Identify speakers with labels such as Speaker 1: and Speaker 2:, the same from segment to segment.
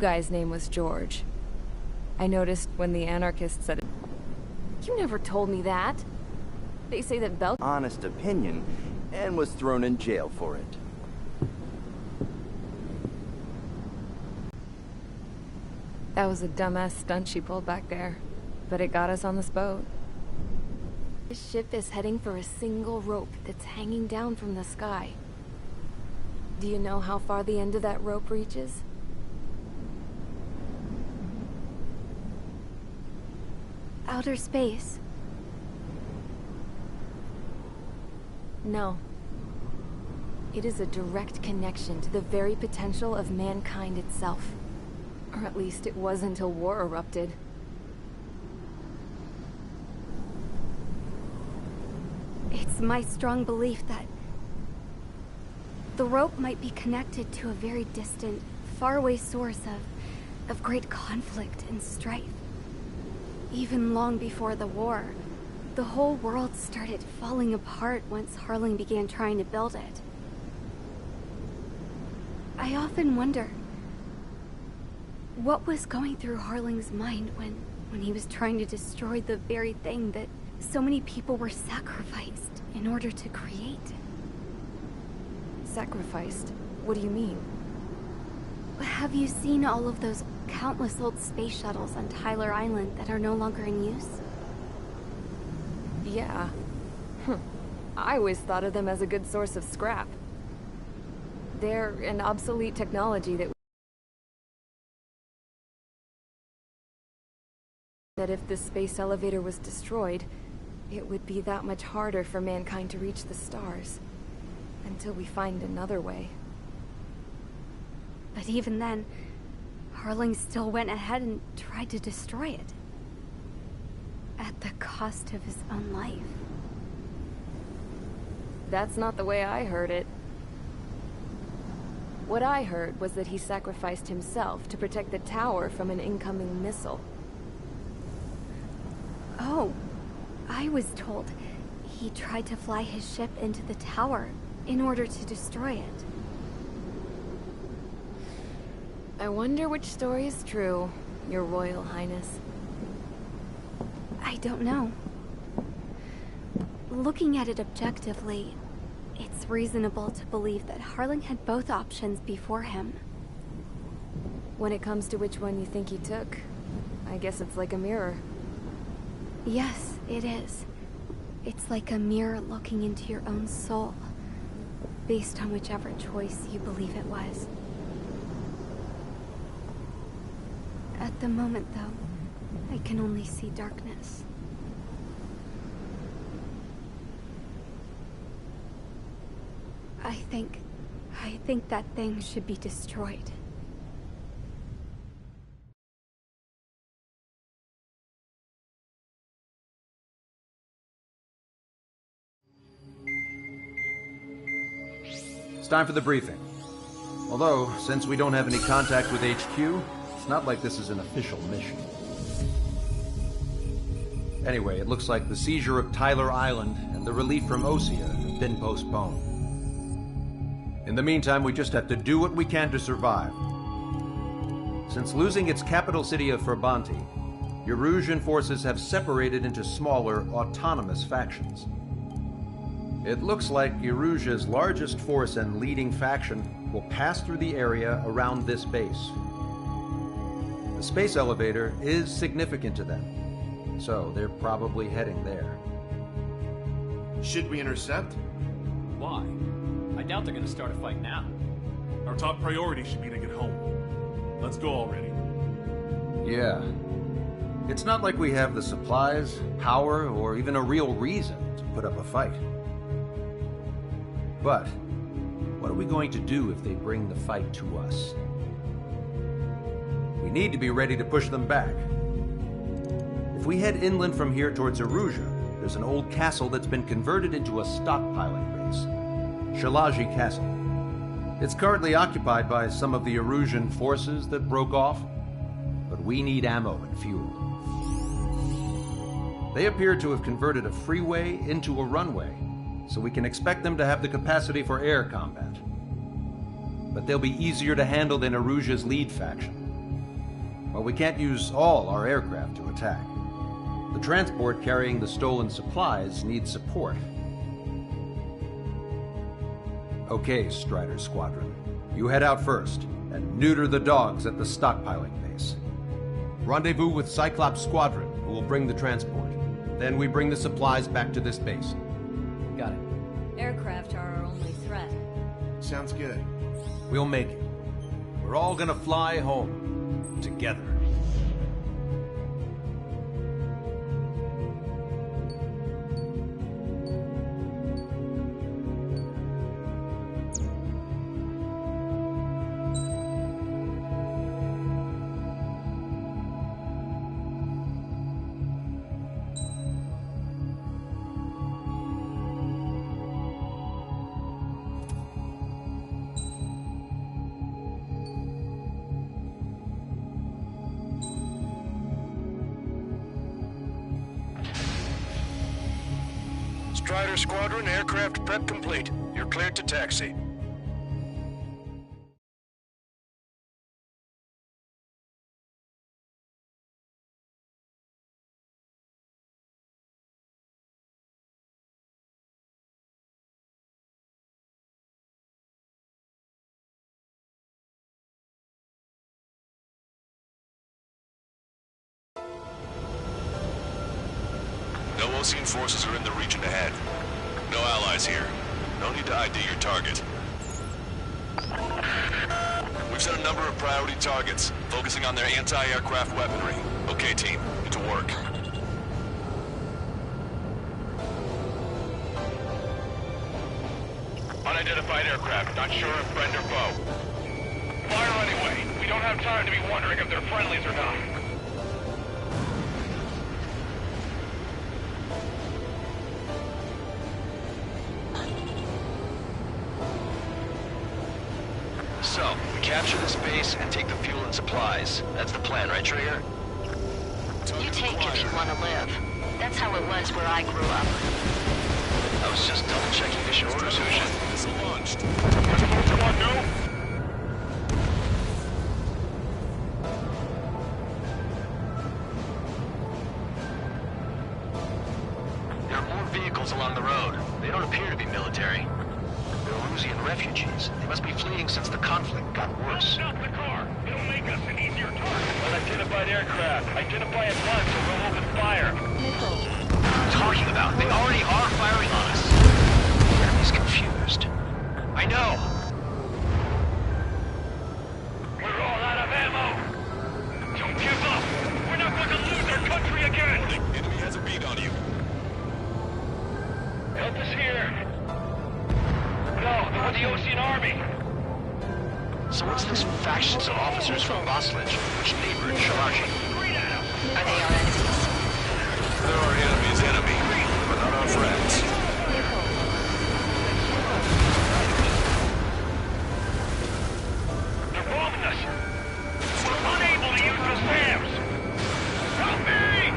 Speaker 1: guy's name was George. I noticed when the anarchists said it. You never told me that. They say that Bel-
Speaker 2: Honest opinion, and was thrown in jail for it.
Speaker 1: That was a dumbass stunt she pulled back there, but it got us on this boat. This ship is heading for a single rope that's hanging down from the sky. Do you know how far the end of that rope reaches?
Speaker 3: Outer space.
Speaker 1: No. It is a direct connection to the very potential of mankind itself. Or at least it was until war erupted.
Speaker 3: It's my strong belief that the rope might be connected to a very distant, faraway source of great conflict and strife. Even long before the war, the whole world started falling apart once Harling began trying to build it. I often wonder what was going through Harling's mind when he was trying to destroy the very thing that so many people were sacrificed in order to create.
Speaker 1: Sacrificed? What do you mean?
Speaker 3: Have you seen all of those countless old space shuttles on Tyler Island that are no longer in use?
Speaker 1: Yeah. I always thought of them as a good source of scrap. They're an obsolete technology that if the space elevator was destroyed, it would be that much harder for mankind to reach the stars. Until we find another way.
Speaker 3: But even then, Harling still went ahead and tried to destroy it. At the cost of his own life.
Speaker 1: That's not the way I heard it. What I heard was that he sacrificed himself to protect the tower from an incoming missile.
Speaker 3: Oh, I was told he tried to fly his ship into the tower in order to destroy it.
Speaker 1: I wonder which story is true, Your Royal Highness.
Speaker 3: I don't know. Looking at it objectively, it's reasonable to believe that Harling had both options before him.
Speaker 1: When it comes to which one you think he took, I guess it's like a mirror.
Speaker 3: Yes, it is. It's like a mirror looking into your own soul, based on whichever choice you believe it was. At the moment, though, I can only see darkness. I think that thing should be destroyed.
Speaker 4: It's time for the briefing. Although, since we don't have any contact with HQ, it's not like this is an official mission. Anyway, it looks like the seizure of Tyler Island and the relief from Osea have been postponed. In the meantime, we just have to do what we can to survive. Since losing its capital city of Ferbanti, Erusian forces have separated into smaller, autonomous factions. It looks like Erusia's largest force and leading faction will pass through the area around this base. The space elevator is significant to them, so they're probably heading there.
Speaker 5: Should we intercept?
Speaker 6: Why? I doubt they're gonna start a fight now.
Speaker 7: Our top priority should be to get home. Let's go already.
Speaker 4: Yeah. It's not like we have the supplies, power, or even a real reason to put up a fight. But what are we going to do if they bring the fight to us? We need to be ready to push them back. If we head inland from here towards Erusia, there's an old castle that's been converted into a stockpiling base. Shalaji Castle. It's currently occupied by some of the Erusian forces that broke off, but we need ammo and fuel. They appear to have converted a freeway into a runway, so we can expect them to have the capacity for air combat. But they'll be easier to handle than Erusia's lead faction. Well, we can't use all our aircraft to attack. The transport carrying the stolen supplies needs support. Okay, Strider Squadron. You head out first, and neuter the dogs at the stockpiling base. Rendezvous with Cyclops Squadron, who will bring the transport. Then we bring the supplies back to this base.
Speaker 6: Got it.
Speaker 8: Aircraft are our only threat.
Speaker 5: Sounds good.
Speaker 4: We'll make it. We're all gonna fly home. Together.
Speaker 9: Strider Squadron, aircraft prep complete. You're cleared to taxi.
Speaker 10: No Osean forces are in the region ahead. No allies here. No need to ID your target. We've set a number of priority targets, focusing on their anti-aircraft weaponry. Okay, team, get to work.
Speaker 9: Unidentified aircraft, not sure if friend or foe. Fire anyway. We don't have time to be wondering if they're friendlies or not.
Speaker 10: So, we capture this base and take the fuel and supplies. That's the plan, right, Trigger?
Speaker 11: You take if you want to live. That's how it was where I grew up.
Speaker 10: I was just double-checking mission orders, Hushin. Missile launched.
Speaker 9: Come on, go!
Speaker 10: There are more vehicles along the road. They don't appear to be military. They're Rusian refugees. They must be fleeing since the conflict got worse.
Speaker 9: Stop the car! It'll make us an easier target. Unidentified aircraft. Identify at once or we'll open fire.
Speaker 10: What are you talking about? They already are firing on us. The enemy's confused. I know.
Speaker 9: We're all out of ammo. Don't give up. We're not going to lose our country again.
Speaker 10: The enemy has a beat on you.
Speaker 9: Help us here. No, they're with the Osean Army.
Speaker 10: So what's this factions of officers from Boslage? Which neighbor in Shalashi?
Speaker 11: Are they our enemies?
Speaker 10: They're our enemy's enemy, but not our friends.
Speaker 9: They're bombing us. We're unable to use the SAMs. Help me!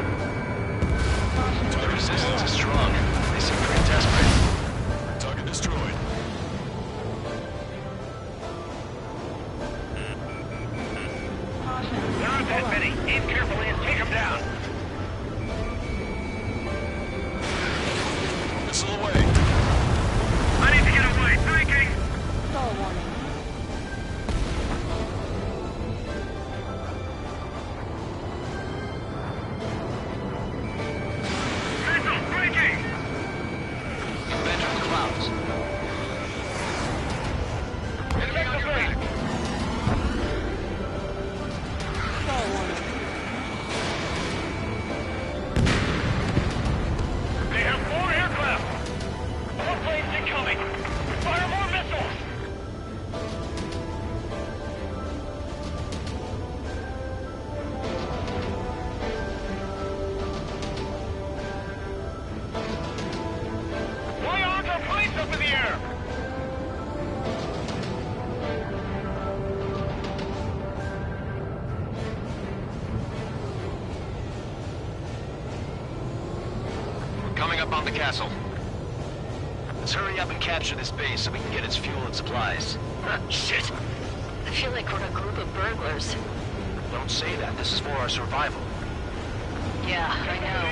Speaker 10: The resistance is strong. They seem pretty desperate. Target destroyed.
Speaker 9: There aren't that many. Aim carefully and take them down.
Speaker 10: Missile away.
Speaker 9: I need to get away. Thinking.
Speaker 8: Stall warning.
Speaker 9: Missile breaking.
Speaker 10: Revenge of the clouds.
Speaker 9: Enemy on your back.
Speaker 8: Stall warning.
Speaker 9: They have more aircraft. More planes incoming. Fire more missiles. Why aren't our planes up in the air?
Speaker 10: We're coming up on the castle. Let's hurry up and capture this base so we can get its fuel and supplies.
Speaker 11: Shit. I feel like we're a group of burglars.
Speaker 10: Don't say that. This is for our survival.
Speaker 11: Yeah, I know.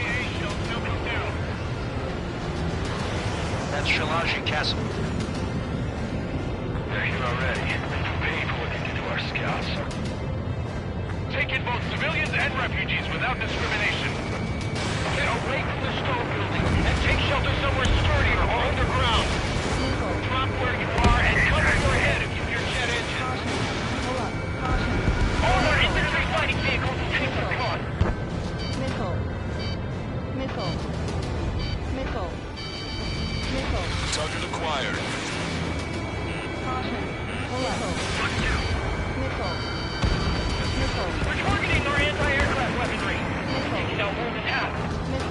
Speaker 10: That's Shalaji Castle.
Speaker 9: They're here already. They've paid for what they did to our scouts. Take in both civilians and refugees without discrimination. Get away from the stone building and take shelter somewhere sturdier or underground. Drop where you are and cover your head if you hear jet engines. All our infantry fighting vehicles and tanks are gone.
Speaker 12: Target acquired.
Speaker 9: We're targeting our anti-aircraft weaponry. Taking out more than half.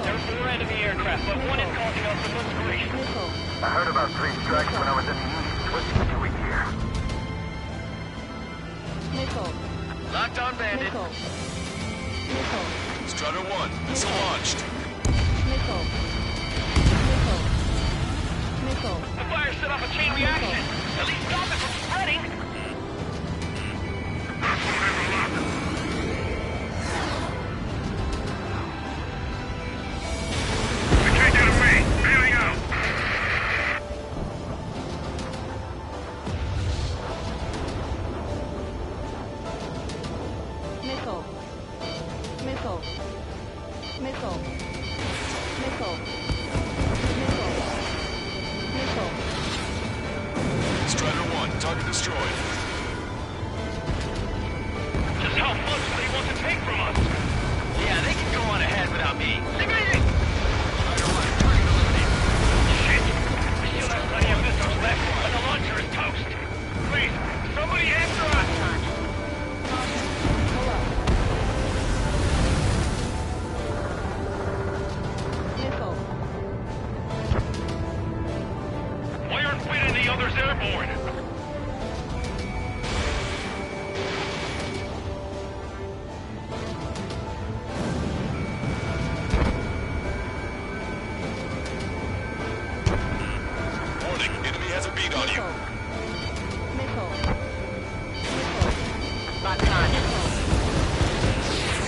Speaker 9: There are 4 enemy aircraft, but one is causing us the most grief.
Speaker 13: I heard about 3 strikes when I was in the east. What's he doing here?
Speaker 10: Locked on, Bandit.
Speaker 12: Strutter 1, missile launched.
Speaker 9: The fire set off a chain reaction. At least stop it from spreading. We can't get away. Bailing out.
Speaker 12: Strider 1, target destroyed.
Speaker 9: Just how much do they want to take from us?
Speaker 10: Yeah, they can go on ahead without me.
Speaker 9: Shit! We still have plenty of missiles left, but the launcher is toast. Please, somebody answer us! Why aren't we and the others airborne?
Speaker 12: Warning, enemy has a beat on you.
Speaker 11: Locked on.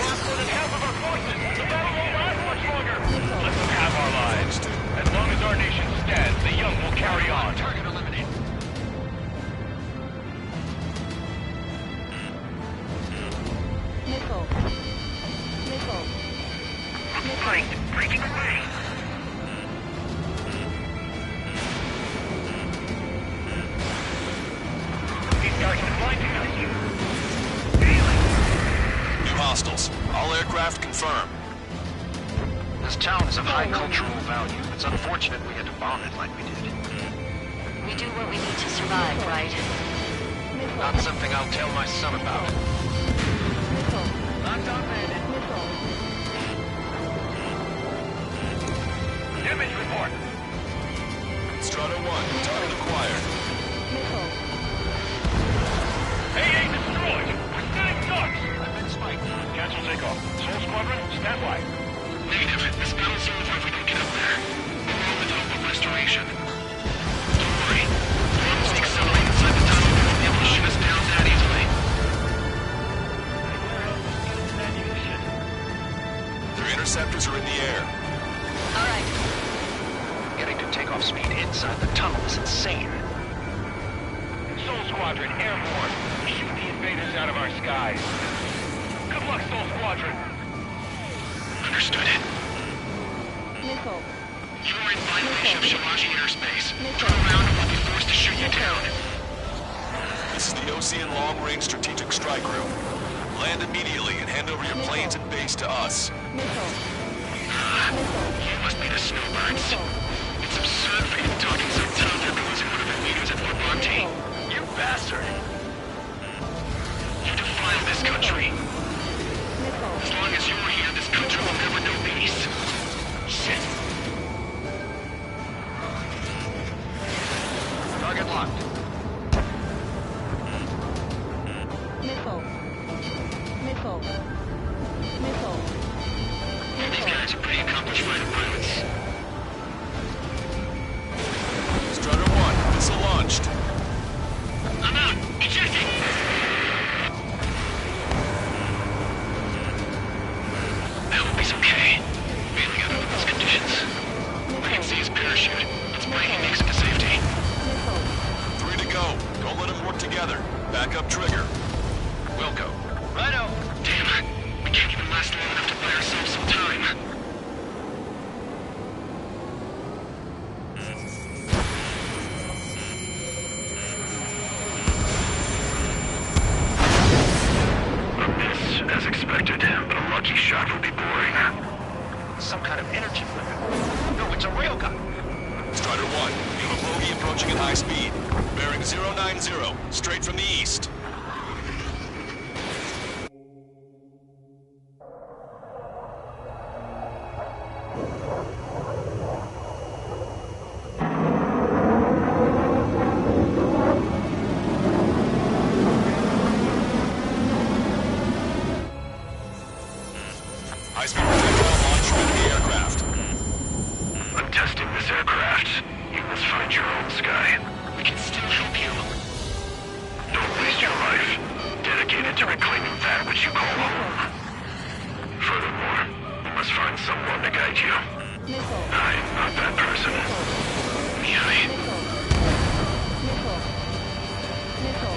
Speaker 9: Lost more than half of our forces. The battle won't last much longer. Let them have our lives. As long as our nation stands, the young will carry on.
Speaker 10: Target eliminated.
Speaker 9: Fight, breaking away. These guys are blinding us.
Speaker 12: New hostiles. All aircraft confirmed.
Speaker 10: This town is of high cultural value. It's unfortunate we had to bomb it like we did.
Speaker 11: We do what we need to survive, right?
Speaker 10: Not something I'll tell my son about.
Speaker 9: Locked on, Bandit. Damage report.
Speaker 12: Strutter 1, target acquired.
Speaker 9: AA destroyed. We're setting ducks. I've been spiked. Cancel takeoff. Soul Squadron, stand by.
Speaker 10: Negative. This battle's over if we don't get up there. We're on the top of restoration. Don't worry. Once we accelerate inside the tunnel, they won't be able to shoot us down that easily.
Speaker 12: Their interceptors are in the air.
Speaker 11: All right.
Speaker 10: Getting to takeoff speed inside the tunnel is insane.
Speaker 9: Soul Squadron, airborne. Shoot the invaders out of our skies. Good luck, Soul Squadron.
Speaker 10: Understood. You're in violation of Shalaji airspace. Turn around and we'll be forced to shoot you down.
Speaker 12: This is the Osean Long Range Strategic Strike Group. Land immediately and hand over your planes and base to us.
Speaker 10: You must be the snowbirds. It's absurd for you to talk in some town after losing one of their leaders at Fort Monte. You bastard! You defile this country. As long as you're here, this country will never know peace. Shit. Target locked. These guys are pretty accomplished fighter pilots.
Speaker 12: Strutter 1, missile launched.
Speaker 9: I'm out. Ejecting. lucky shot will be boring.
Speaker 10: Some kind of energy weapon. No, it's a railgun.
Speaker 12: Strider 1, you have a bogey approaching at high speed. Bearing 090, straight from the east. High-speed projectile launch from the aircraft.
Speaker 9: I'm testing this aircraft. You must find your own sky.
Speaker 10: We can still help you.
Speaker 9: Don't waste your life. Dedicated to reclaiming that which you call home. Furthermore, you must find someone to guide you. I'm not that person. Yui.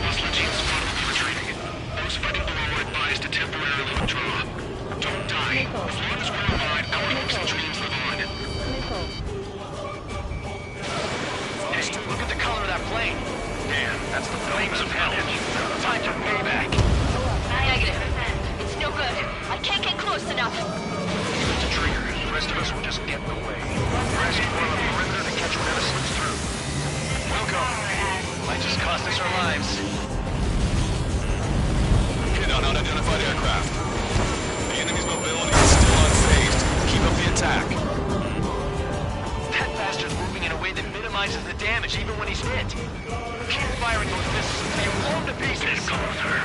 Speaker 10: Hostile teams follow the retreating. Those fighting below are advised to temporarily withdraw. Don't die. As long as we're alive, our hopes and dreams live on.
Speaker 9: Hey, look at the color of that plane. Damn, that's the flames of hell. Time to pay back.
Speaker 11: Negative. It's no good. I can't get close enough.
Speaker 9: It's a trigger. The rest of us will just get in the way. Rest one on the perimeter to catch whatever slips through. Welcome. Might just cost us our lives.
Speaker 12: Hit on unidentified aircraft. The enemy's mobility is still unfazed. Keep up the attack.
Speaker 9: That bastard's moving in a way that minimizes the damage even when he's hit. Keep firing those missiles until you blow him to pieces. Closer.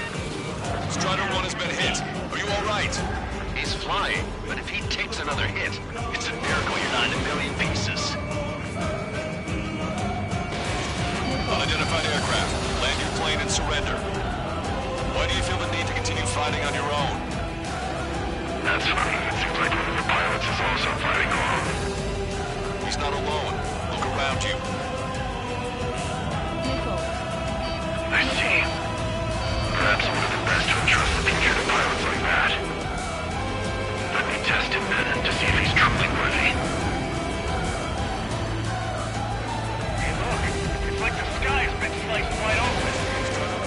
Speaker 12: Strider 1 has been hit. Are you all right?
Speaker 9: He's flying, but if he takes another hit, it's a miracle you're not in a million pieces.
Speaker 12: Unidentified aircraft. Land your plane and surrender. Why do you feel the need to continue fighting on your own?
Speaker 9: That's funny. It seems like one of the pilots is also fighting alone.
Speaker 12: He's not alone. Look around you.
Speaker 9: I see. Perhaps one of the best to entrust the future to pilots like that. Let me test him then to see if he's truly worthy. Hey look, it's like the sky's been sliced wide open.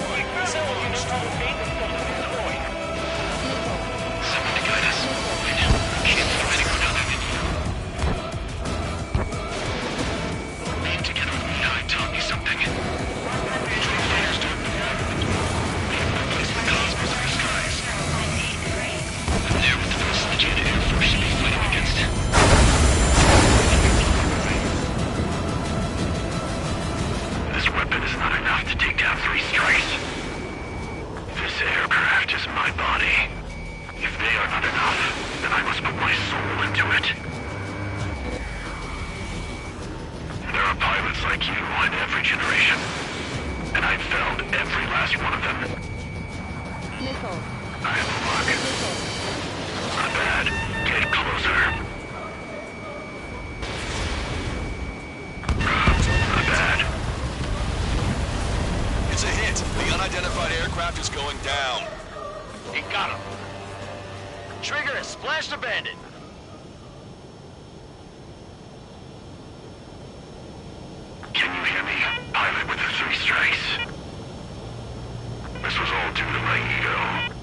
Speaker 9: Like this, you know how to paint the stuff to destroy. Someone to guide us. I know. Can't find anyone other than you. Being together with Mihai taught me something. Fighters do it before. We have no place in the cosmos or the skies. I'm there with the most legit Air Force should be fighting against. This weapon is not enough to take down 3 strikes. This aircraft is my body. If they are not enough, then I must put my soul into it. There are pilots like you in every generation, and I've felled every last one of them. I have a luck. Not bad. Get closer. Not bad.
Speaker 12: It's a hit. The unidentified aircraft is going down.
Speaker 9: He got him. Trigger has splashed a bandit. Can you hear me, pilot with the 3 strikes? This was all due to my ego.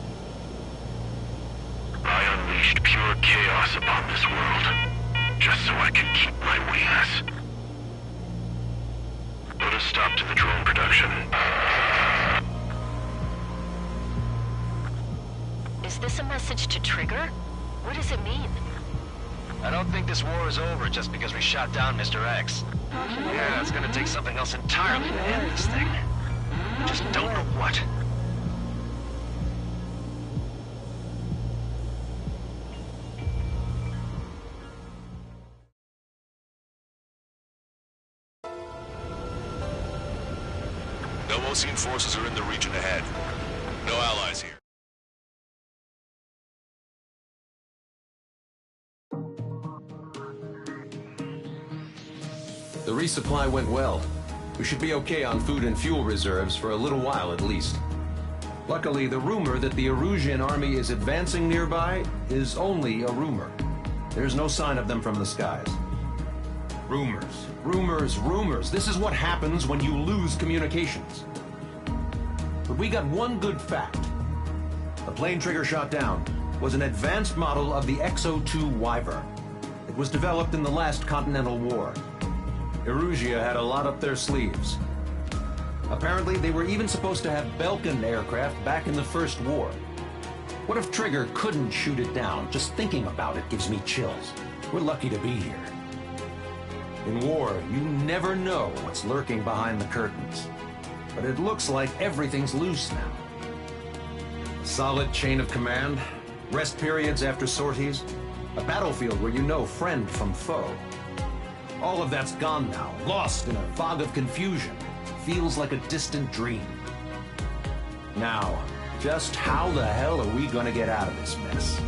Speaker 9: I unleashed pure chaos upon this world, just so I could keep my wings. Put a stop to the drone production.
Speaker 11: Is this a message to Trigger? What does it mean?
Speaker 9: I don't think this war is over just because we shot down Mr. X. Yeah, it's gonna take something else entirely to end this thing. I just don't know what.
Speaker 12: No Osean forces are in the region ahead. No allies here.
Speaker 4: The resupply went well. We should be okay on food and fuel reserves for a little while at least. Luckily, the rumor that the Erusian army is advancing nearby is only a rumor. There's no sign of them from the skies. Rumors, rumors, rumors. This is what happens when you lose communications. But we got one good fact. The plane Trigger shot down was an advanced model of the XO-2 Wyvern. It was developed in the last Continental War. Erusia had a lot up their sleeves. Apparently, they were even supposed to have Belkin aircraft back in the First War. What if Trigger couldn't shoot it down? Just thinking about it gives me chills. We're lucky to be here. In war, you never know what's lurking behind the curtains. But it looks like everything's loose now. A solid chain of command, rest periods after sorties, a battlefield where you know friend from foe. All of that's gone now, lost in a fog of confusion. Feels like a distant dream. Now, just how the hell are we gonna get out of this mess?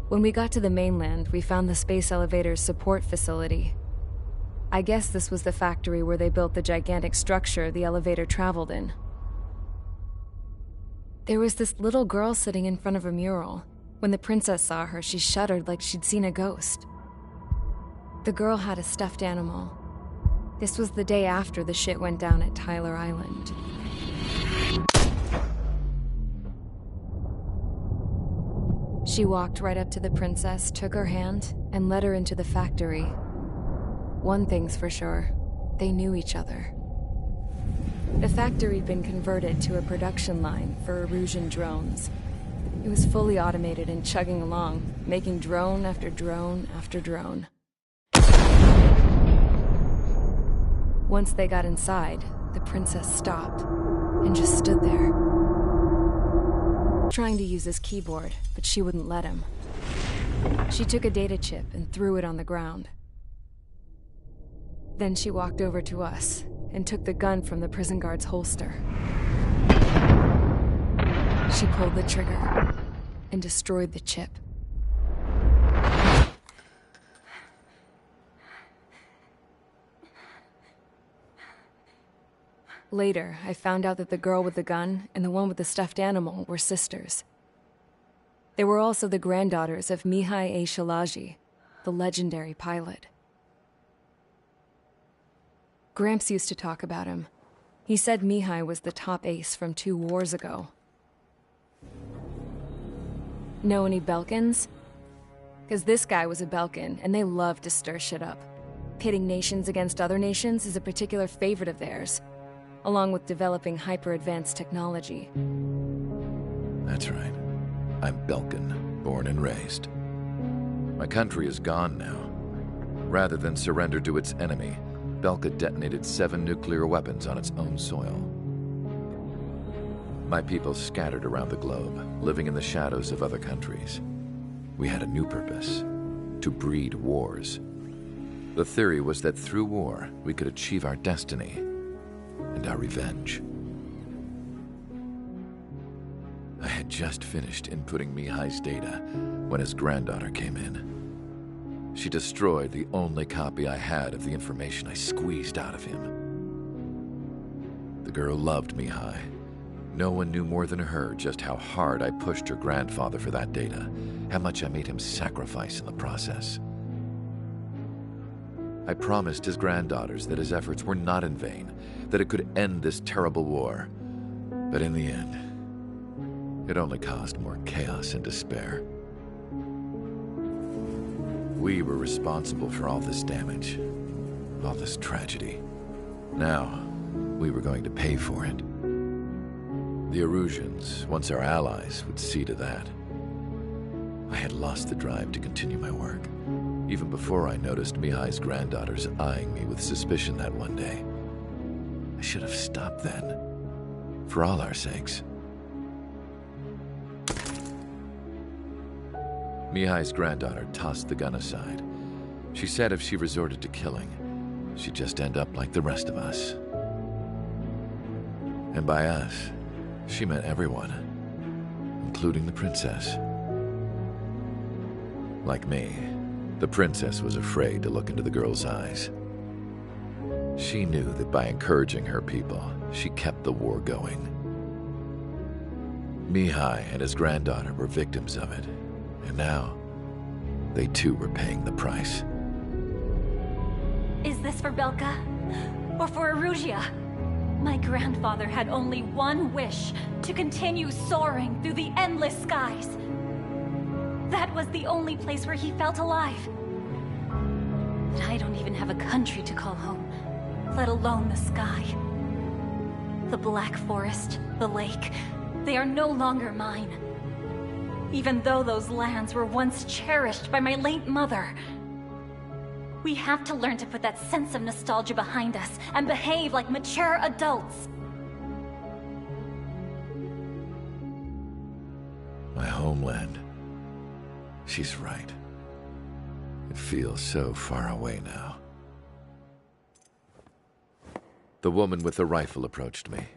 Speaker 1: When we got to the mainland, we found the space elevator's support facility. I guess this was the factory where they built the gigantic structure the elevator traveled in. There was this little girl sitting in front of a mural. When the princess saw her, she shuddered like she'd seen a ghost. The girl had a stuffed animal. This was the day after the shit went down at Tyler Island. She walked right up to the princess, took her hand, and led her into the factory. One thing's for sure, they knew each other. The factory'd been converted to a production line for Erusian drones. It was fully automated and chugging along, making drone after drone after drone. Once they got inside, the princess stopped and just stood there, trying to use his keyboard, but she wouldn't let him. She took a data chip and threw it on the ground. Then she walked over to us and took the gun from the prison guard's holster. She pulled the trigger and destroyed the chip. Later, I found out that the girl with the gun and the one with the stuffed animal were sisters. They were also the granddaughters of Mihai A. Shalaji, the legendary pilot. Gramps used to talk about him. He said Mihai was the top ace from 2 wars ago. Know any Belkins? Because this guy was a Belkin, and they love to stir shit up. Pitting nations against other nations is a particular favorite of theirs, along with developing hyper-advanced technology.
Speaker 14: That's right. I'm Belkin, born and raised. My country is gone now. Rather than surrender to its enemy, Belka detonated 7 nuclear weapons on its own soil. My people scattered around the globe, living in the shadows of other countries. We had a new purpose: to breed wars. The theory was that through war, we could achieve our destiny and our revenge. I had just finished inputting Mihai's data when his granddaughter came in. She destroyed the only copy I had of the information I squeezed out of him. The girl loved Mihai. No one knew more than her just how hard I pushed her grandfather for that data, how much I made him sacrifice in the process. I promised his granddaughters that his efforts were not in vain, that it could end this terrible war. But in the end, it only caused more chaos and despair. We were responsible for all this damage, all this tragedy. Now, we were going to pay for it. The Erusians, once our allies, would see to that. I had lost the drive to continue my work, even before I noticed Mihai's granddaughters eyeing me with suspicion that one day. I should have stopped then, for all our sakes. Mihai's granddaughter tossed the gun aside. She said if she resorted to killing, she'd just end up like the rest of us. And by us, she meant everyone, including the princess. Like me, the princess was afraid to look into the girl's eyes. She knew that by encouraging her people, she kept the war going. Mihai and his granddaughter were victims of it, and now, they too were paying the price.
Speaker 15: Is this for Belka? Or for Erusea? My grandfather had only one wish, to continue soaring through the endless skies. That was the only place where he felt alive. But I don't even have a country to call home, let alone the sky. The Black Forest, the lake, they are no longer mine. Even though those lands were once cherished by my late mother. We have to learn to put that sense of nostalgia behind us and behave like mature adults.
Speaker 14: My homeland. She's right. It feels so far away now. The woman with the rifle approached me.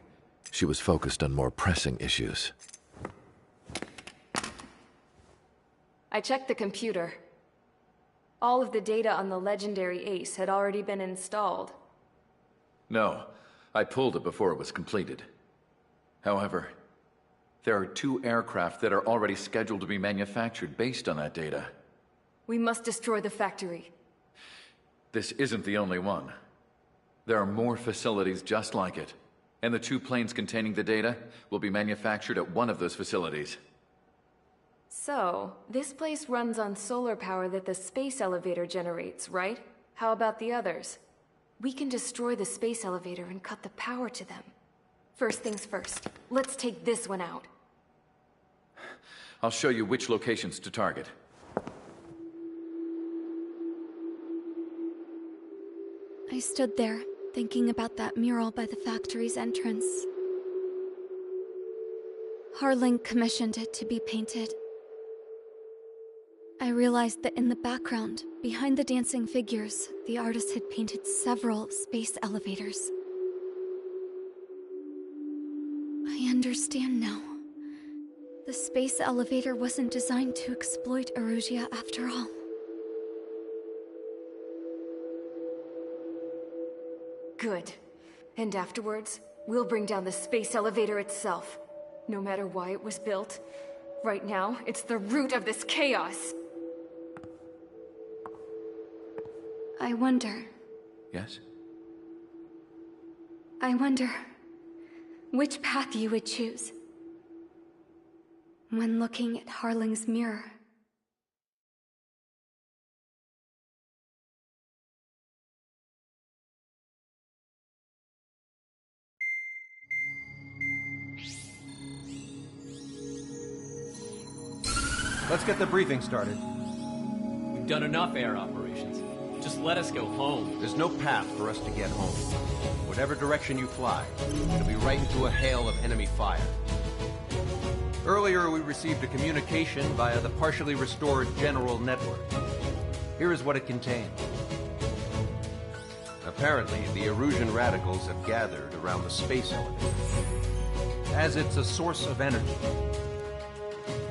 Speaker 14: She was focused on more pressing issues.
Speaker 1: I checked the computer. All of the data on the legendary Ace had already been installed.
Speaker 14: No, I pulled it before it was completed. However, there are 2 aircraft that are already scheduled to be manufactured based on that data.
Speaker 1: We must destroy the factory.
Speaker 14: This isn't the only one. There are more facilities just like it, and the 2 planes containing the data will be manufactured at one of those facilities.
Speaker 1: So, this place runs on solar power that the space elevator generates, right? How about the others? We can destroy the space elevator and cut the power to them. First things first, let's take this one out.
Speaker 14: I'll show you which locations to target.
Speaker 3: I stood there, thinking about that mural by the factory's entrance. Harling commissioned it to be painted. I realized that in the background, behind the dancing figures, the artist had painted several space elevators. I understand now. The space elevator wasn't designed to exploit Erusea after all.
Speaker 1: Good. And afterwards, we'll bring down the space elevator itself. No matter why it was built. Right now, it's the root of this chaos.
Speaker 3: I wonder...
Speaker 14: Yes?
Speaker 3: I wonder... which path you would choose when looking at Harling's mirror.
Speaker 4: Let's get the briefing started.
Speaker 6: We've done enough air operations. Just let us go home.
Speaker 4: There's no path for us to get home. Whatever direction you fly, it'll be right into a hail of enemy fire. Earlier, we received a communication via the partially restored General Network. Here is what it contained. Apparently, the Erusian radicals have gathered around the space elevator, as it's a source of energy.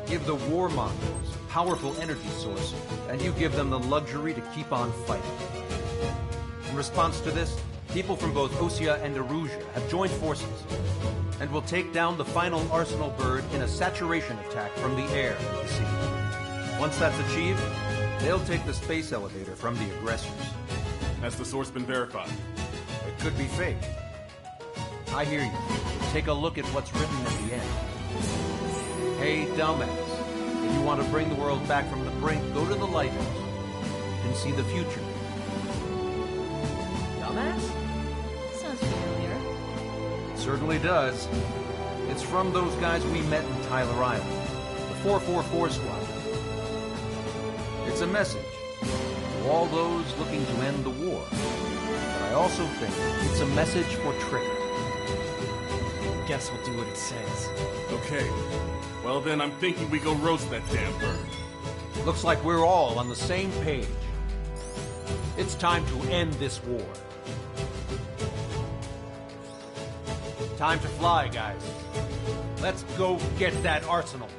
Speaker 4: Give the warmongers a powerful energy source, and you give them the luxury to keep on fighting. In response to this, people from both Osea and Erusea have joined forces, and will take down the final Arsenal bird in a saturation attack from the air and the sea. Once that's achieved, they'll take the space elevator from the aggressors.
Speaker 7: Has the source been verified?
Speaker 4: It could be fake. I hear you. Take a look at what's written at the end. Hey, dumbass. If you want to bring the world back from the brink, go to the lighthouse and see the future.
Speaker 8: Dumbass? Sounds familiar.
Speaker 4: It certainly does. It's from those guys we met in Tyler Island, the 444 Squad. It's a message to all those looking to end the war. But I also think it's a message for Trigger.
Speaker 6: Guess we'll do what it says.
Speaker 7: Okay. Well then, I'm thinking we go roast that damn bird.
Speaker 4: Looks like we're all on the same page. It's time to end this war. Time to fly, guys. Let's go get that arsenal bird.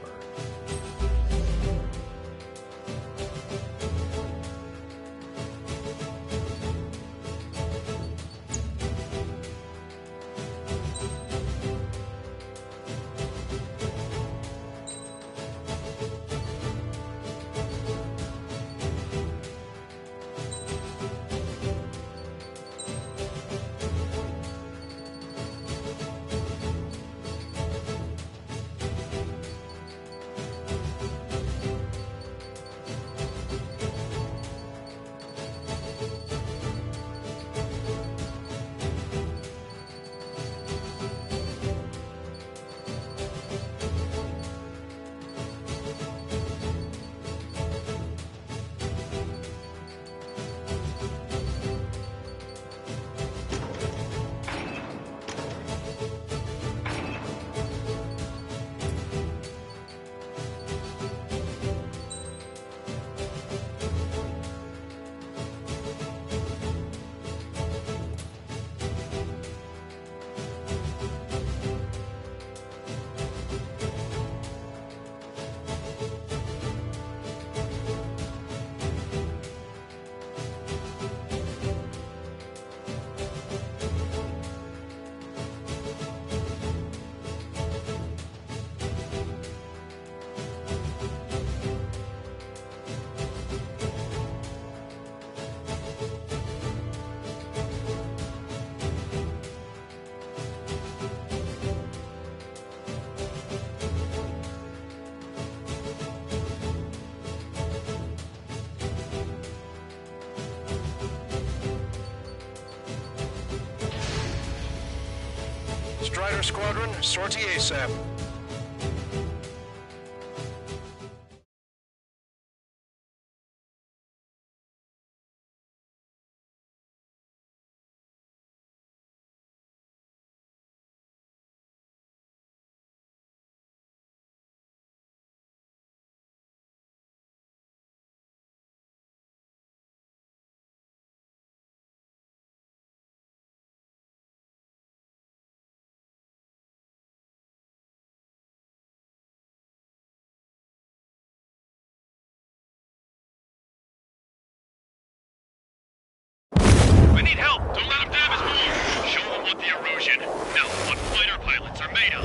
Speaker 16: Strider Squadron, sortie ASAP.
Speaker 10: We need help! Don't let them damage more! Show them what the erosion, no, what fighter pilots are made of!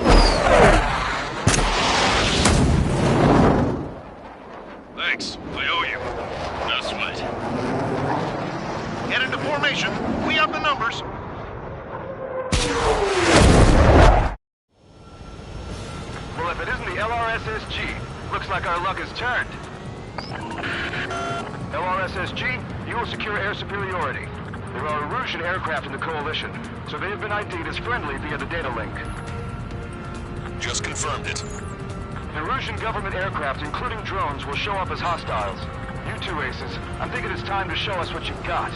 Speaker 10: Thanks, I owe you. No sweat.
Speaker 16: Get into formation. We up in numbers.
Speaker 13: Well, if it isn't the LRSSG, looks like our luck has turned. LRSSG, you will secure air superiority. There are Erusian aircraft in the Coalition, so they have been ID'd as friendly via the data link.
Speaker 12: Just confirmed it.
Speaker 13: The Erusian government aircraft, including drones, will show up as hostiles. You two aces, I'm thinking it's time to show us what you've got.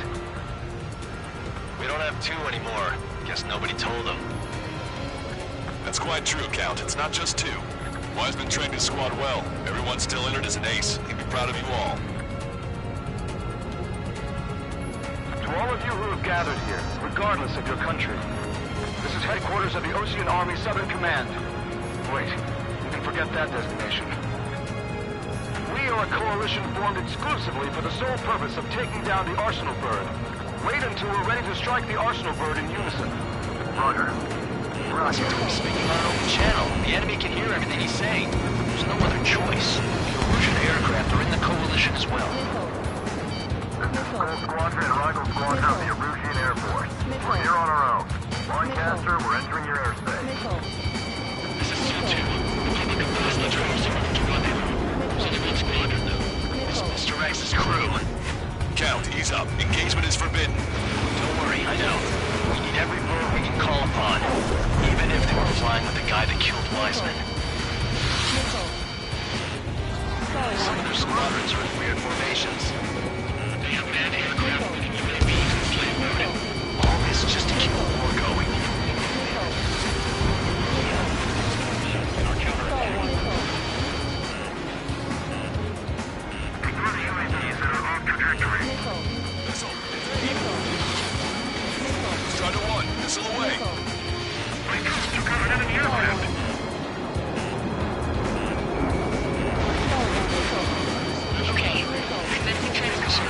Speaker 10: We don't have two anymore. Guess nobody told them.
Speaker 12: That's quite true, Count. It's not just two. Wiseman trained his squad well. Everyone's still entered as an ace. He'd be proud of you all.
Speaker 13: To all of you who have gathered here, regardless of your country, this is headquarters of the Osean Army Southern Command. Wait, you can forget that designation. We are a coalition formed exclusively for the sole purpose of taking down the Arsenal Bird. Wait until we're ready to strike the Arsenal Bird in unison. Roger.
Speaker 10: Roger, he's speaking on an open channel. The enemy can hear everything he's saying. There's no other choice. The Erusian aircraft are in the coalition as well.
Speaker 13: This is Skull Squadron and Rival Squadron of the Erusian Air Force. We're here on our own. Lancaster, we're entering your airspace.
Speaker 10: This is Su-2. Public Ambassador to Rendezvous. There's only one squadron, though. It's Mr. X's crew.
Speaker 12: Count, ease up. Engagement is forbidden.
Speaker 10: Don't worry, I know. We need every bird we can call upon. Even if they were flying with the guy that killed Wiseman. Some of their squadrons are in weird formations. They have manned aircraft with UAVs and slave movement. All this just to keep the war going. Our counterattack. UAVs that are on trajectory.
Speaker 12: Missile! Strider 1, missile away!
Speaker 16: My troops took out an enemy aircraft.
Speaker 11: Okay, commencing transmission.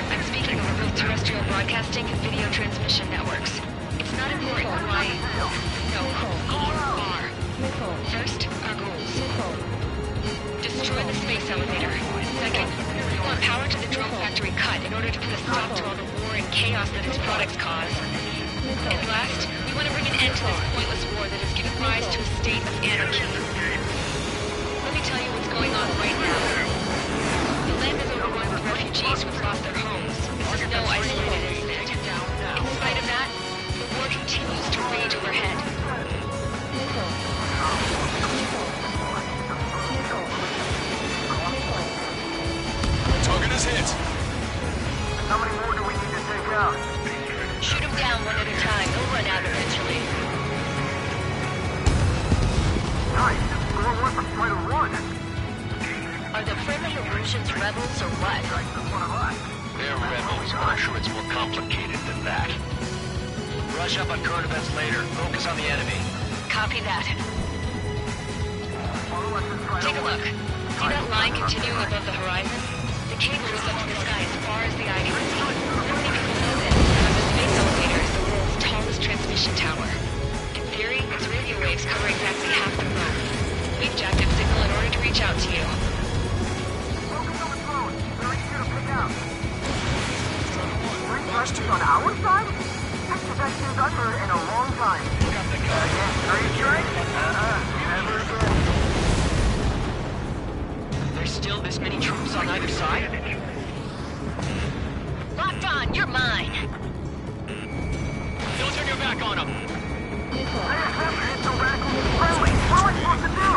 Speaker 11: I'm speaking over both terrestrial broadcasting and video transmission networks. It's not important why... No, you are. First, our goals. Destroy the space elevator. Second, we want power to the drone factory cut in order to put a stop to all the war and chaos that its products cause. And last, we want to bring an end to this pointless war that has given rise to a state of anarchy. Let me tell you what's going on right now. The land is overrun with refugees who've lost their homes. This is no isolated incident. In spite of that, the war continues to rage overhead.
Speaker 12: Target is hit.
Speaker 13: How many more do we need to take out?
Speaker 11: Shoot them down one at a time. They'll run out eventually.
Speaker 13: Nice. Score one from Strider 1.
Speaker 11: Are the friendly Erusians rebels or what?
Speaker 10: They're rebels, but I'm sure it's more complicated than that. Brush up on current events later. Focus on the enemy.
Speaker 11: Copy that. Take a look. See that line continuing above the horizon? The cable goes up to the sky as far as the eye can see. Many people know this, but the space elevator is the world's tallest transmission tower. In theory, its radio waves cover exactly half the globe. We've jacked up signal in order to reach out to you.
Speaker 13: Focus on the phone. We're easier to pick out. Three on our side? That's the best news I've heard in a long time.
Speaker 10: Got the gun.
Speaker 13: Three strikes? Never again.
Speaker 10: There's still this many troops on either side?
Speaker 11: Locked on, you're mine.
Speaker 10: Don't turn your back on them.
Speaker 13: It's so radical and friendly. What am I supposed to do?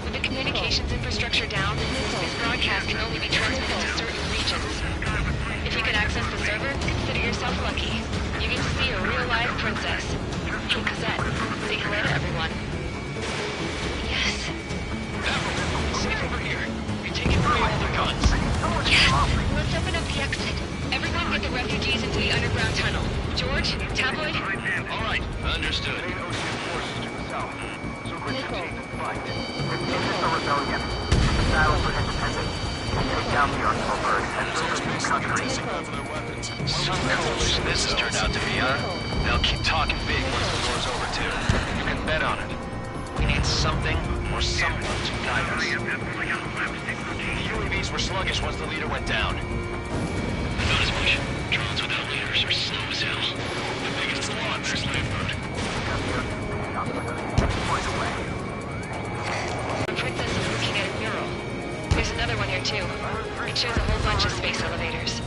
Speaker 11: With the communications infrastructure down, this broadcast can only be transmitted to certain regions. If you can access the server, consider yourself lucky. You get to see a real-life princess. Hey, Cosette, say hello to everyone. Yes.
Speaker 10: Safe over here. You're taking away all their guns.
Speaker 11: Yes! Let's open up the exit. Everyone get the refugees into the underground tunnel. George, Tabloid?
Speaker 10: All right, understood.
Speaker 13: Battle for independence. Take down the Arsenal Bird and build a new country.
Speaker 10: Some coalition this has turned out to be, huh? They'll keep talking big once the war's over, too. You can bet on it. We need something or someone to guide us. The UAVs were sluggish once the leader went down. I thought as much. Drones without leaders are slow as hell. The biggest law in their slave mode.
Speaker 11: The princess is looking at a mural. There's another one here, too. It shows a whole bunch of space elevators.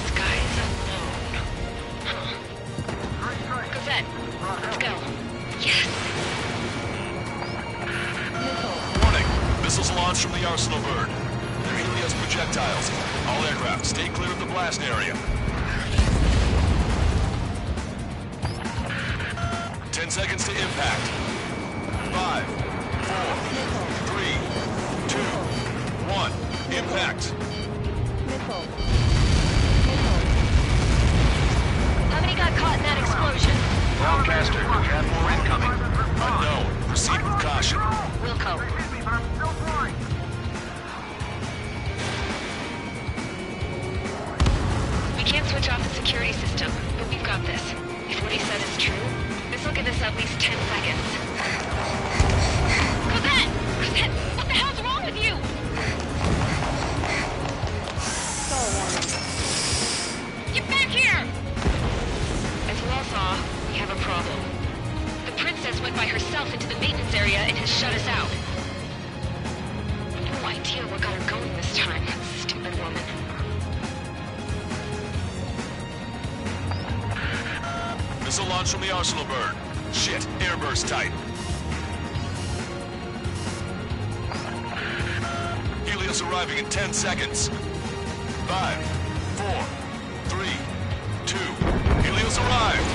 Speaker 11: Skies unknown. Huh. Cosette, let's go. Yes!
Speaker 12: Warning! Missiles launched from the Arsenal Bird. They're Helios projectiles. All aircraft, stay clear of the blast area. 10 seconds to impact. 5, 4, 3, 2, 1. Impact.
Speaker 11: How many got caught in that explosion?
Speaker 10: Broadcaster, we have more incoming.
Speaker 12: Unknown. Proceed with caution.
Speaker 11: Wilco. We can't switch off the security system, but we've got this. If what he said is true, this will give us at least 10 seconds. Cosette! Cosette! What the hell's wrong with you? Get back here! As you all saw, we have a problem. The princess went by herself into the maintenance area and has shut us out. No idea what got her going this time. Stupid woman.
Speaker 12: Missile launch from the Arsenal burn. Shit, airburst type. Helios arriving in 10 seconds. 5, 4, 3, 2. Helios arrived.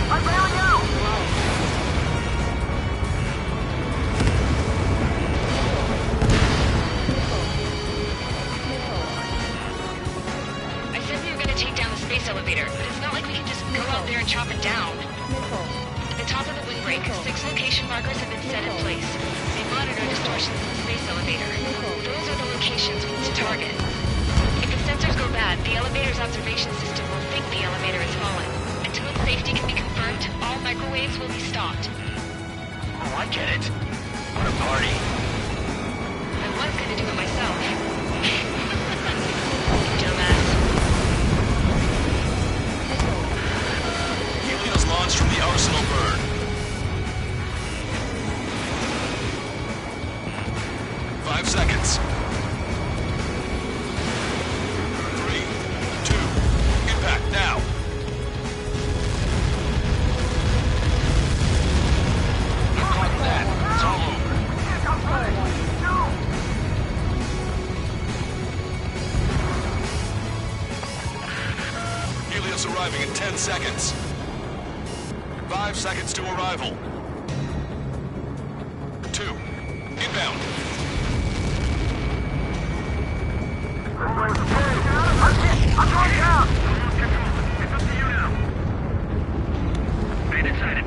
Speaker 16: I found you!
Speaker 11: I said we were going to take down the space elevator, but it's not like we can just go out there and chop it down. At the top of the windbreak, 6 location markers have been set in place. They monitor distortions in the space elevator. Those are the locations we need to target. If its sensors go bad, the elevator's observation system will think the elevator has fallen. Until its safety can be confirmed, all microwaves will be stopped.
Speaker 10: Oh, I get it. What a party.
Speaker 11: I was gonna do it myself. Dumbass.
Speaker 12: Helios launched from the Arsenal burn. 5 seconds. 3, 2, impact now.
Speaker 10: Look like that. It's all over.
Speaker 12: Helios arriving in 10 seconds. 5 seconds to arrival. 2, inbound.
Speaker 16: I'm going down! It's up to you now. Main inside it.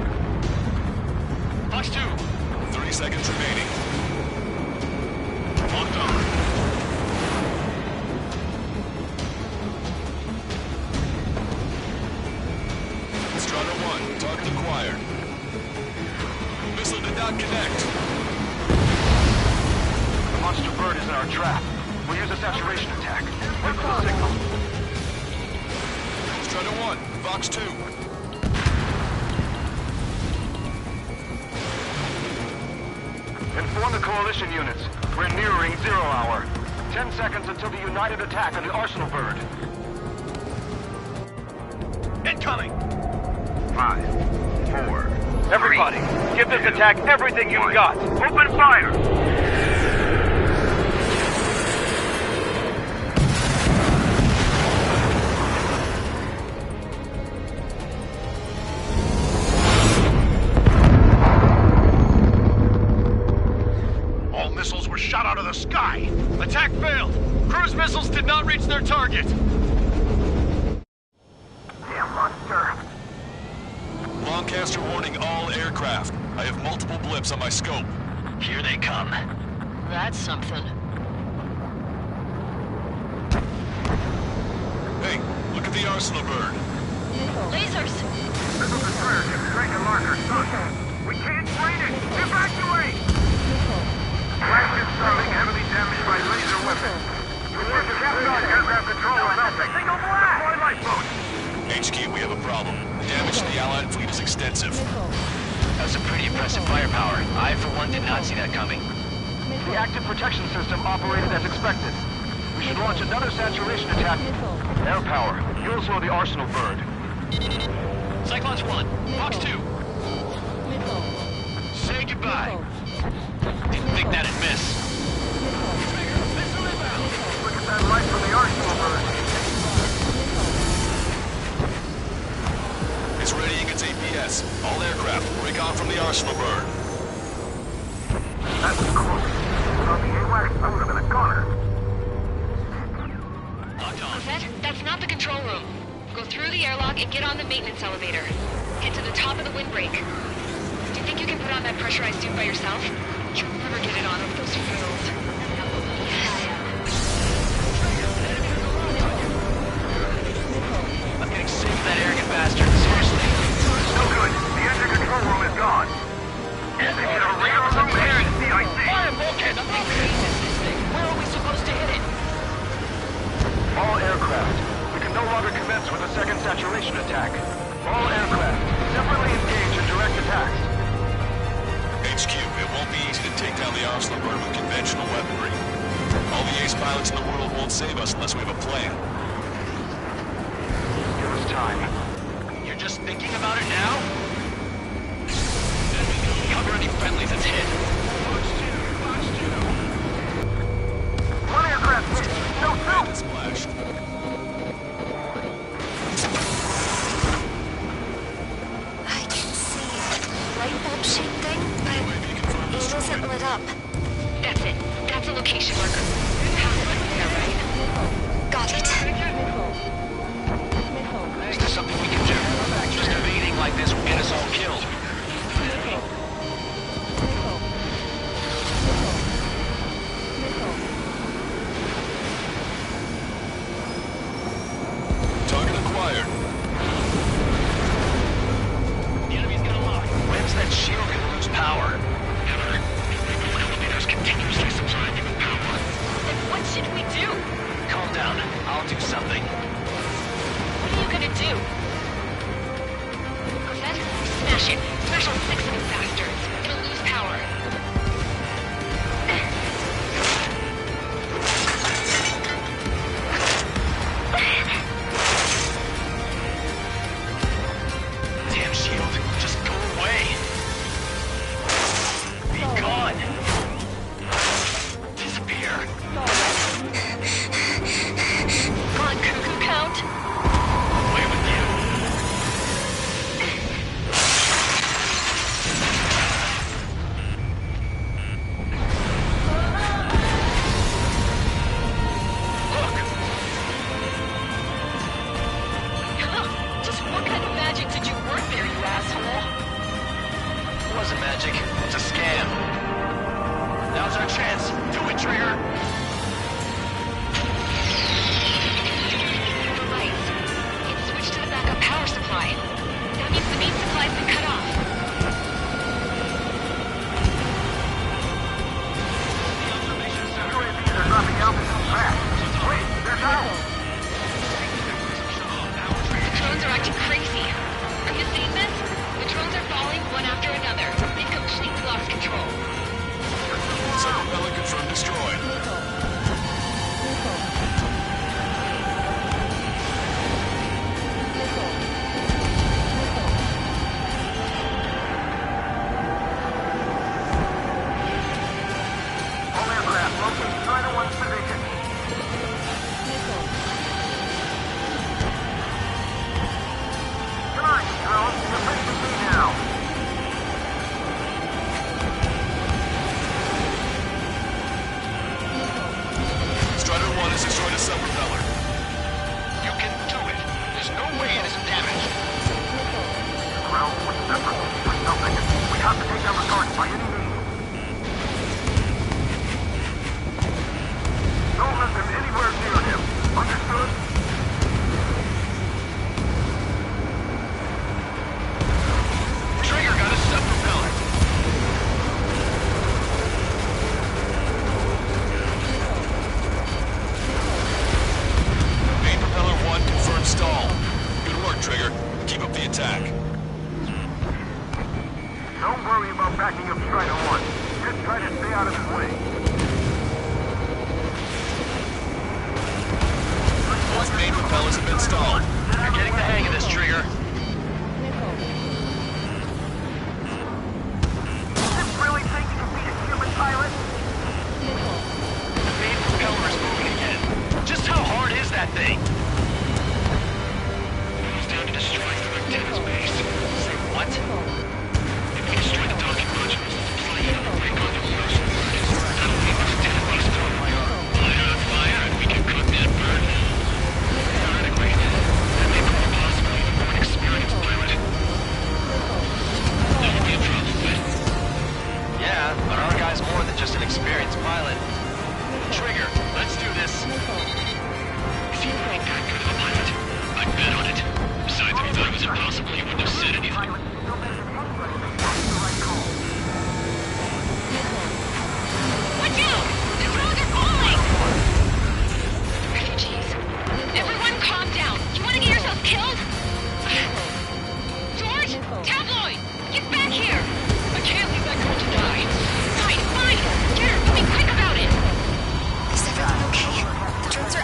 Speaker 12: Fox 2. 3 seconds remaining. Locked on. Strata 1, target acquired. Missile did not connect.
Speaker 13: The monster bird is in our trap. We'll use a saturation attack. Wait for the signal.
Speaker 12: Strata 1, Fox 2.
Speaker 13: Inform the coalition units. We're nearing 0 hour. 10 seconds until the united attack on the Arsenal bird.
Speaker 10: Incoming!
Speaker 13: 5, 4. Everybody, give this attack everything you've got.
Speaker 16: Open fire!
Speaker 10: All missiles were shot out of the sky. Attack failed. Cruise missiles did not reach their target.
Speaker 16: Damn monster!
Speaker 12: Lancaster warning all aircraft. I have multiple blips on my scope.
Speaker 10: Here they come.
Speaker 11: That's something.
Speaker 12: Hey, look at the Arsenal bird.
Speaker 11: Lasers!
Speaker 16: Missile destroyer ship straight to marker. We can't drain it! Evacuate! Flagship Starling heavily damaged by laser weapons. Aircraft control is melting. Single blast! Deploy lifeboats!
Speaker 12: HQ, we have a problem. The damage to the Allied fleet is extensive.
Speaker 10: That's some pretty impressive firepower. I, for one, did not see that coming.
Speaker 13: The active protection system operated as expected. We should launch another saturation attack. Air power. You'll slow the Arsenal bird.
Speaker 10: Cyclones 1, Fox 2. Say goodbye. Didn't think that'd miss.
Speaker 16: Look at that light from the Arsenal bird.
Speaker 12: It's readying its APS. All aircraft, recon from the Arsenal bird.
Speaker 16: That's close. On the AWACS, I would have been a goner.
Speaker 11: Yvette, that's not the control room. Go through the airlock and get on the maintenance elevator. Get to the top of the windbreak. Do you think you can put on that pressurized suit by yourself? You'll never get it on with those frills.
Speaker 10: I'm getting sick of that arrogant bastard. Seriously.
Speaker 16: No good. The engine control room is gone. They should have radar room here at CIC.
Speaker 10: Fire bulkhead! I'm not crazy. This thing. Where are we supposed to hit it?
Speaker 13: All aircraft. We can no longer commence with a second saturation attack. All aircraft, separately engage in direct attacks.
Speaker 12: HQ, it won't be easy to take down the Arsenal bird with conventional weapons. won't save us unless we have a plan.
Speaker 13: Give us time.
Speaker 10: You're just thinking about it now? Cover any friendlies that's hit.
Speaker 16: One aircraft hit. No, no.
Speaker 12: Splash.
Speaker 11: I can see a light bulb shaped thing, but it isn't lit up. That's it. That's a location marker. Halfway there, right? Got it.
Speaker 10: Is there something we can do? Just evading like this will get us all killed.
Speaker 12: Target acquired.
Speaker 10: The enemy's gonna lock. When's that shield gonna lose power? Never. The elevators continuously supplying you with power.
Speaker 11: Then what should we do?
Speaker 10: Calm down. I'll do something.
Speaker 11: What are you gonna do? Corvette? Smash it. Smash all 6 of them bastards. It'll lose power.
Speaker 10: Damn shield. Just go away. Be gone. Disappear.
Speaker 11: Come on, Cuckoo Count.
Speaker 10: Away with you.
Speaker 11: Just what kind of magic did you work there, you asshole?
Speaker 10: It wasn't magic. It's a scam. Now's our chance. Do it, Trigger.
Speaker 11: The lights. It's switched to the backup power supply. That means the main supply's been cut off.
Speaker 16: UAVs are dropping altitude fast. Wait, there's Owl.
Speaker 11: The drones are acting crazy. Are you seeing this? The drones are falling one after another. They've completely lost control.
Speaker 12: Sub-propeller confirmed destroyed.
Speaker 16: All aircraft locate Strider 1's position. Come on, you drones. You're ready to see now.
Speaker 12: Strider 1 has destroyed a sub-propeller.
Speaker 10: You can do it. There's no way it isn't damaged.
Speaker 16: Well, what's separate? We're something. We have to take down the target by any means. Don't let them anywhere near him. Understood?
Speaker 10: Trigger got a sub-propeller.
Speaker 12: Main propeller 1 confirmed stall. Good work, Trigger. Keep up the attack.
Speaker 16: Don't worry about backing up Strider 1. Just try to stay out of his way.
Speaker 12: Both main propellers have been stalled.
Speaker 10: You're getting the hang of this, Trigger.
Speaker 16: Does this really think you can beat a human pilot?
Speaker 10: The main propeller is moving again. Just how hard is that thing?
Speaker 9: It's down to destroying the antenna's base.
Speaker 10: Say what?
Speaker 9: If we destroy the docking modules, fly it will break on the wheels. That'll leave us dead base to fire on fire, and we can cook that bird. Theoretically, that may prove possibly the more experienced pilot. That would be a problem, but
Speaker 10: Yeah, but our guy's more than just an experienced pilot. Trigger, let's do this.
Speaker 9: is he really that good of a pilot? I'd bet on it. Besides, if he thought it was impossible, he wouldn't have said anything.
Speaker 11: Watch out! The drones are falling! Refugees. Everyone calm down. You want to get yourself killed? George? Tabloid! Get back here! I can't leave that girl to die. Fine, fine! Get her! Be quick about it!
Speaker 3: Is everyone okay? The drones are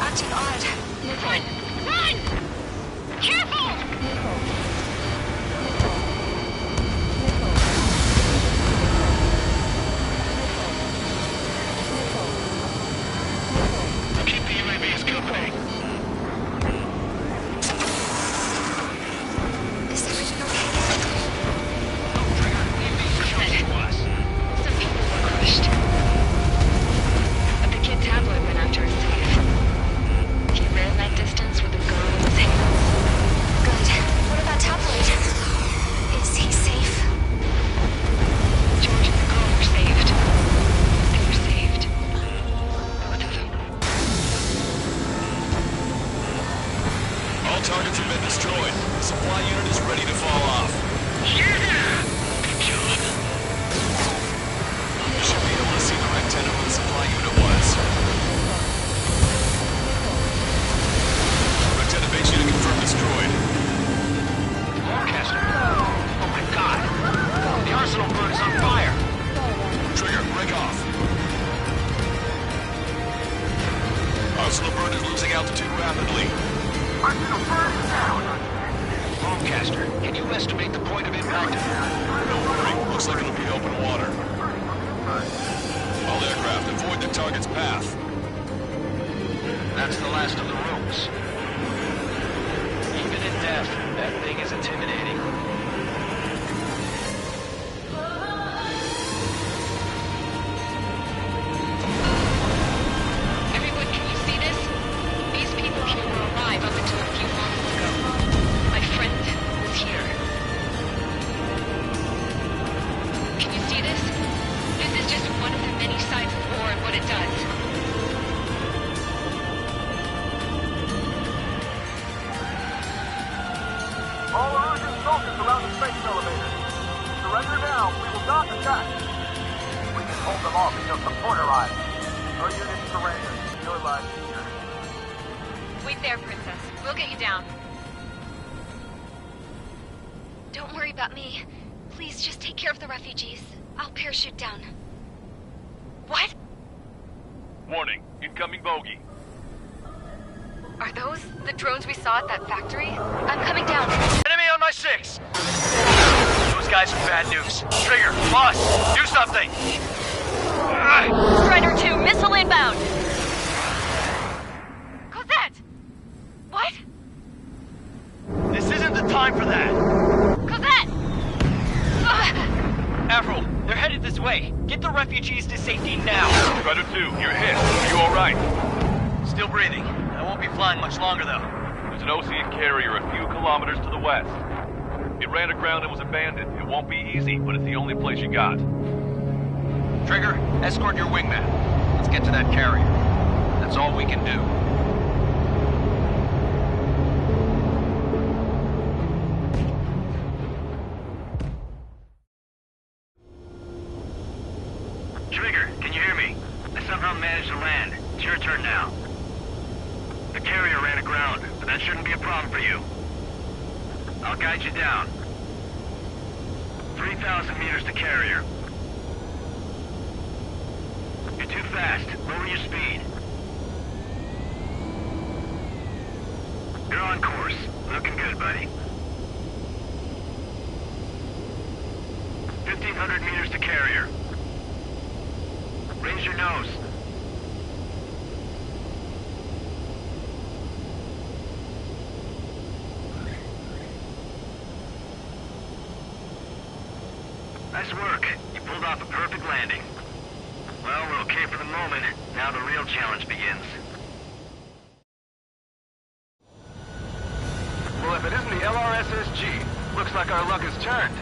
Speaker 12: active. Don't worry, looks like it'll be open water. All aircraft, avoid the target's path.
Speaker 10: That's the last of the ropes. Even in death, that thing is intimidating.
Speaker 11: Everyone, can you see this? These people here were alive up until a few moments ago. My friend was here. Can you see this? This is just one of the many sides of war and what it does.
Speaker 16: All Erusian soldiers around the space elevator. Surrender now. We will not attack. We can hold them off until support arrives. Our units surrender. Your lives here.
Speaker 1: Wait there, Princess. We'll get you down.
Speaker 3: Don't worry about me. Please just take care of the refugees. I'll parachute down. What?
Speaker 9: Warning, incoming bogey.
Speaker 1: Are those the drones we saw at that factory? I'm coming down.
Speaker 10: Enemy on my 6! Those guys are bad news. Trigger, boss, do something!
Speaker 1: Strider 2, missile inbound! Cosette! What?
Speaker 10: This isn't the time for that!
Speaker 1: Cosette!
Speaker 10: Avril, they're headed this way. Get the refugees to safety now.
Speaker 9: Strider 2, you're hit. Are you alright?
Speaker 10: Still breathing. I won't be flying much longer, though.
Speaker 9: There's an Osean carrier a few kilometers to the west. It ran aground and was abandoned. It won't be easy, but it's the only place you got.
Speaker 4: Trigger, escort your wingman. Let's get to that carrier. That's all we can do.
Speaker 10: Trigger, can you hear me? I somehow managed to land. It's your turn now. The carrier ran aground, but that shouldn't be a problem for you. I'll guide you down. 3,000 meters to carrier. You're too fast. Lower your speed. You're on course. Looking good, buddy. 1,500 meters to carrier. Raise your nose. Nice work. You pulled off a perfect landing. Well, we're okay for the moment. Now the real challenge begins.
Speaker 13: Well, if it isn't the LRSSG, looks like our luck has turned.